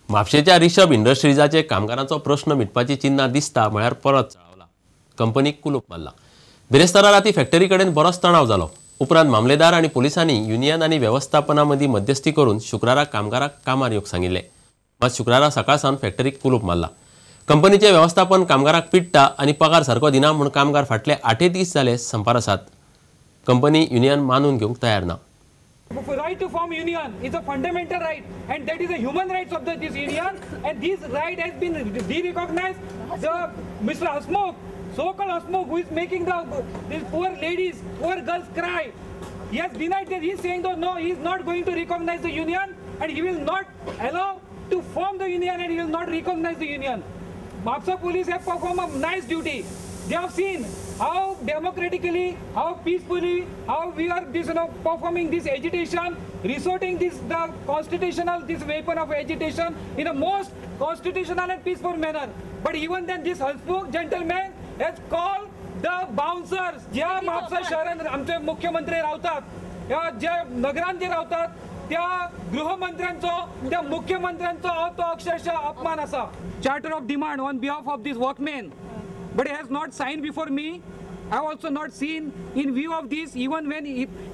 म्हापशेच्या रिषभ इंडस्ट्रीजाचे कामगारांचो प्रश्न मिटपाची चिन्ह दिसता म्हळ्यार परत चाळवला. कंपनीक कुलूप मारला. बिरेस्तारा राती फॅक्टरी कडेन बरोच तणाव जालो. उपरांत मामलेदार आनी पुलिसांनी युनियन आनी वेवस्थापना मदीं मध्यस्थी करून शुक्राराक कामगाराक कामार येवंक सांगिल्लें. मात शुक्रारा सकाळसावन फॅक्टरीक कुलूप मारला. कंपनीचे वेवस्थापन कामगाराक पिट्टा आनी पगार सारको दिना म्हूण कामगार फाटले 8 दीस जाले संपार आसात. कंपनी युनियन मानून घेवंक तयार ना. Right to form union is a fundamental right, and that is a human rights of this union, and this right has been de-recognized. The Mr. Hasmukh, so-called Hasmukh, who is making these poor ladies, poor girls cry, he has denied that. He is saying that no, he is not going to recognize the union, and he will not allow to form the union, and he will not recognize the union. Maapsa police have performed a nice duty. They have seen how democratically, how peacefully, how we are performing this agitation, resorting the constitutional weapon of agitation in a most constitutional and peaceful manner. But even then, this Hasmukh gentleman has called the bouncers. ज्या म्हापसा शहरान आमचे मुख्यमंत्री रावतात, ज्या नगरांत जे रावतात, त्या गृहमंत्र्यांचो, त्या मुख्यमंत्र्यांचो तो अक्षरशः अपमान असा. Charter of demand on behalf of this workmen, but he has not signed before me. I have also not seen in view of this, even when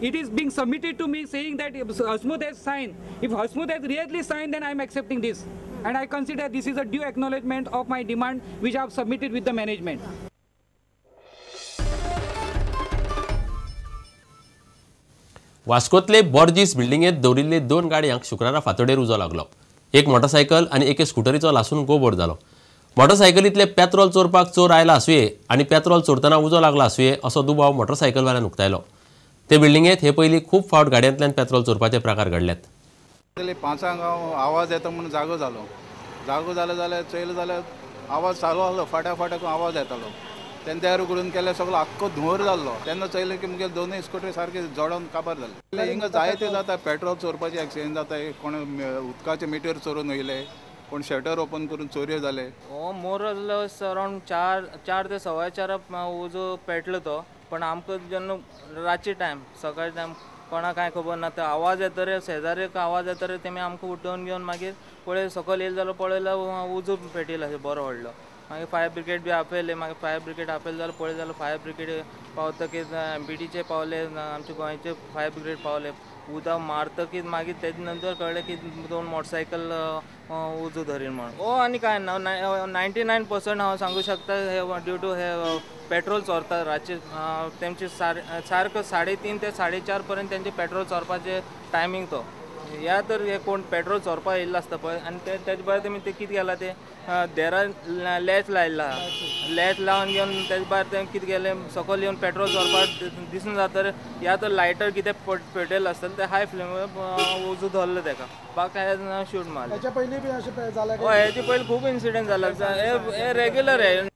it is being submitted to me saying that Hasmukh has signed. If Hasmukh has really signed, then I am accepting this, and I consider this is a due acknowledgement of my demand which I have submitted with the management. वास्कोतले बॉर्जिस बिल्डिंगेत दवरिल्ले 2 गाडयांक शुक्रारा फातोडेर उजो लागलो. एक motorcycle आनी एके स्कूटरीचो लासून गोबोर जालो. मोटरसायकलींतले पेत्रोल चोरपाक चोर आयला आसुये आनी पेत्रोल चोरतना उजो लागला आसुये असो दुबाव मोटरसायकलवाल्यान उक्तायलो. ते बिल्डिंगेत हे पयलीं खूब फावट गाडयांतल्यान पेत्रोल चोरपाचे प्रकार घडल्यात. 5 आवाज येता म्हणून जागो जालो जाल्यार चयलो जाल्यार आवाज चालू आसलो, फाटाफाट आवाज येतालो. तेन्ना तयार करून केले सगळो आख्खो धुंवर जाल्लो. तेन्ना चयलें की मुगे 2 स्कूटरी सारके जोडोन काबार जाले. हिंगा जायते जाता पेट्रोल चोरपाचे एक्सिडेंट जाता. कोण उदकाचे मिटर चोरून वयले, कोण शटर ओपन करून चोऱ्यो जाले. मोर अरावंड 4 ते 4:15 उजो पेटलो तो. पण आमकां जेन्ना रातचे टायम सकाळी टायम कोणाक कांय खबर ना. तो आवाज येतरे शेजाऱ्याक आवाज येतरे तेमी आमकां उठोवन घेवन मागीर पळय सकयल येयले जाल्यार पळयल्यार उजो पेटयलो अशें बरो व्हडलो. मागीर फायर ब्रिगेड बी आपयले. मागीर फायर ब्रिगेड आपयले जाल्यार पळय जाल्यार फायर ब्रिगेड पावतकीर MPDचे पावले, आमचे गोंयचे फायर ब्रिगेड पावले. उदक मारतकीर मागीर तेजे नंतर कळ्ळें की 2 मोटरसायकल उजो धरीन म्हणून. आनी कांय ना. 99% हांव सांगू शकता हे ड्यू टू हे पेट्रोल चोरता रातचे. तेंचे सारको 3:30 ते 4:30 पर्यंत तेंचे पेट्रोल चोरपाचे टायमींग तो. ह्या तर हे कोण पेट्रोल चोरपा येयल्लो आसता पळय आनी तेजे भायर तेमी कितें केलां ते देरान लॅच लायला. लॅच लावन घेवन तेजे भायर तें कितें केलें सकयल येवन पेट्रोल चोरपाक दिसून जाता. ह्या तर लायटर कितें पेटयल्लो आसतलें ते हाय फ्लेम उजो धरलो तेका. बाकी काय शूट मारले. हेच्या पयलीं बी अशें जालें? हेचे पयलीं खूब इन्सिडेंट जाला. हे रेग्युलर हे.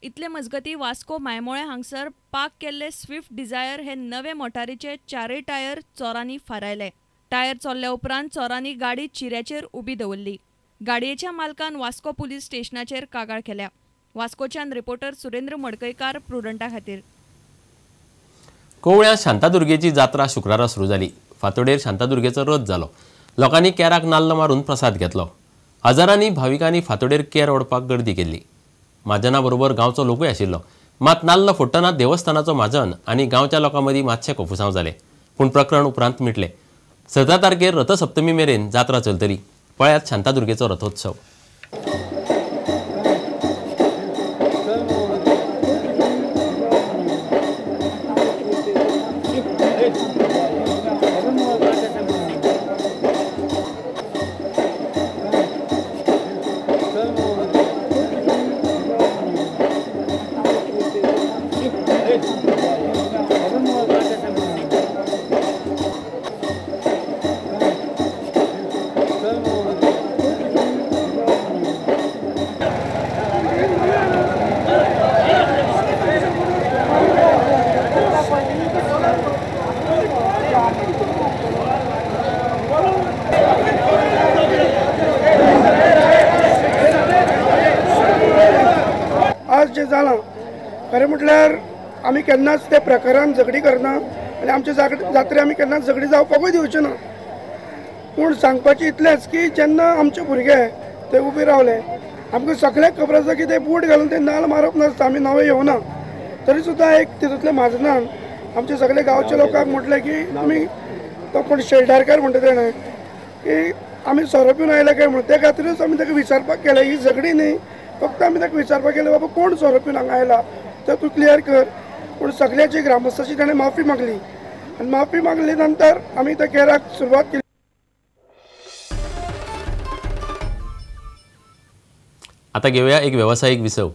इतले मजगती वास्को मायमोळे हांगसर पार्क केल्ले स्विफ्ट डिझायर हे नवे मोटारीचे 4 टायर चोरांनी फारायले. टायर चोरल्या उपरांत चोरांनी गाडी चिऱ्याचेर उबी दवरली. गाडयेच्या मालकान वास्को पुलीस स्टेशनाचेर कागाळ केल्या. वास्कोच्यान रिपोर्टर सुरेंद्र मडकयकार प्रुडंटा खातीर. कोवळ्या शांतादुर्गेची जात्रा शुक्रारा सुरू जाली. फातोडेर शांतादुर्गेचो रथ जालो. लोकांनी केराक नाल्ल मारून प्रसाद घेतलो. हजारांनी भाविकांनी फातोडेर केर ओडपाक गर्दी केल्ली. म्हाजना बरोबर गांवचो लोकूय आशिल्लो. मात नाल्ल फोडटना देवस्थानाचो म्हाजन आनी गांवच्या लोकां मदीं मातशें कोफुसांव जालें. पूण प्रकरण उपरांत मिटलें. 17 तारखेर रथसप्तमी मेरेन जात्रा चलतली. पळयात शांतादुर्गेचो रथोत्सव. आज जे जालां खरें म्हटल्यार आमी केन्नाच ते प्रकारान झगडी करना आनी आमचे जात्रे आमी केन्नाच झगडी जावपाकूय दिवचे ना. पूण सांगपाचें इतलेंच की जेन्ना आमचे भुरगे ते उबे रावले. आमकां सगळ्यांक खबर आसा की ते बूट घालून ते नाल्ल मारप नासता, आमी नवे येवना. तरी सुद्दां एक तितूंतल्या म्हाजनान आमचे सगळे गांवच्या लोकांक म्हटलें की आमी तो कोण शेल्डारकार म्हणटा तेणें की आमी सोरो पिवन आयले काय म्हणून. ते खातीरच आमी ताका विचारपाक गेले. ही झगडी न्ही, फक्त आमी ताका विचारपाक गेले बाबा कोण सोरो पिवन हांगा आयला तें तूं क्लियर कर. पूण सगळ्याची ग्रामस्थाची ताणें माफी मागली आनी माफी मागली नंतर आमी त्या केराक सुरवात केली. आता घेऊया एक व्यावसायिक विसव.